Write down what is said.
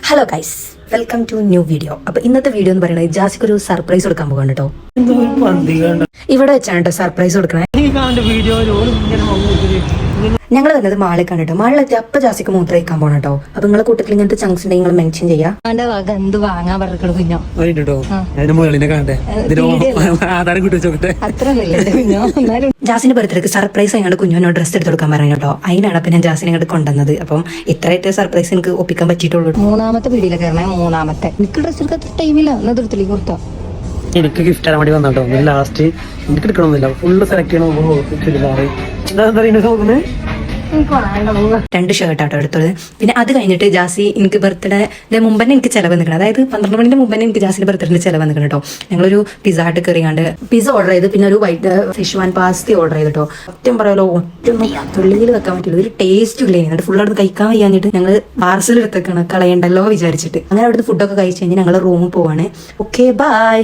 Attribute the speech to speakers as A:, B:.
A: Hello guys, welcome to new video. അപ്പൊ ഇന്നത്തെ video എന്ന് പറയുന്നത് ജാസിക്ക് ഒരു സർപ്രൈസ് കൊടുക്കാൻ പോകാൻ കേട്ടോ. ഇവിടെ വെച്ചാണ് കേട്ടോ സർപ്രൈസ് കൊടുക്കണേ. ഞങ്ങൾ വന്നത് മാളിലേക്കാണ് കേട്ടോ. മാളിലെത്തി അപ്പൊ ജാസിക്ക് മൂത്രം കഴിക്കാൻ പോകണം കേട്ടോ. അപ്പൊ നിങ്ങളെ കൂട്ടത്തിൽ ഇങ്ങനത്തെ ചങ്സ് ഉണ്ടെങ്കിൽ നിങ്ങൾ മെൻഷൻ ചെയ്യാം. അവന്റെ വക എന്ത് വാങ്ങാൻ പറഞ്ഞു കുഞ്ഞോ അത്ര കുഞ്ഞോ. ജാസിന്റെ ബർത്ത്ഡേക്ക് സർപ്രൈസ് ആയിട്ട് കുഞ്ഞോനോ ഡ്രസ്സ് എടുത്ത് കൊടുക്കാൻ പറഞ്ഞു കേട്ടോ. അതിനാണ് അപ്പൊ ഞാൻ ജാസിനെ ഇങ്ങോട്ട് കൊണ്ടുവന്നത്. അപ്പം ഇത്രയായിട്ട് സർപ്രൈസ് എനിക്ക് ഒപ്പിക്കാൻ പറ്റിയിട്ടുള്ളൂ. മൂന്നാമത്തെ വീഡിയോയിൽ കയറണേ. മൂന്നാമത്തെ എനിക്ക് ഡ്രസ്സ് എടുക്കാൻ ടൈമില്ല. എന്നാ ദൂരത്തിലേക്ക് കൊടുത്തോ.
B: എനിക്ക് ഗിഫ്റ്റ് തരാൻ വേണ്ടി വന്നോ. ലാസ്റ്റ് എനിക്ക് എടുക്കണമെന്നില്ല, ഫുള്ള് സെലക്ട് ചെയ്യണം.
A: രണ്ട് ഷർട്ട് ആട്ടോ എടുത്തത്. പിന്നെ അത് കഴിഞ്ഞിട്ട് ജാസി എനിക്ക് ബർത്ത്ഡേ മുമ്പ് തന്നെ എനിക്ക് ചിലവ് നിൽക്കണം. അതായത് 12 മണിന്റെ മുമ്പ് തന്നെ എനിക്ക് ജാസിന്റെ ബർത്ത്ഡേന്റെ ചിലവ് നിൽക്കണം കേട്ടോ. ഞങ്ങളൊരു പിസ്സ ഹട്ട് കയറിയാണ്ട് പിസ്സ ഓർഡർ ചെയ്ത് പിന്നെ ഒരു വൈറ്റ് ഫിഷ് വാൻ പാസ്തി ഓർഡർ ചെയ്തിട്ടോ. ഒറ്റം പറയാലോ, ഒറ്റൊന്നും തുള്ളിയിൽ വെക്കാൻ പറ്റില്ല. ഒരു ടേസ്റ്റ് ഇല്ലേ. എന്നിട്ട് ഫുൾ അടുത്ത് കഴിക്കാൻ വയ്യാഞ്ഞിട്ട് ഞങ്ങൾ പാർസൽ എടുത്തേക്കാണ്, കളയണ്ടല്ലോ വിചാരിച്ചിട്ട്. അങ്ങനെ അവിടുത്തെ ഫുഡൊക്കെ കഴിച്ച് കഴിഞ്ഞാൽ ഞങ്ങൾ റൂമിൽ പോവാണ്. Okay, by.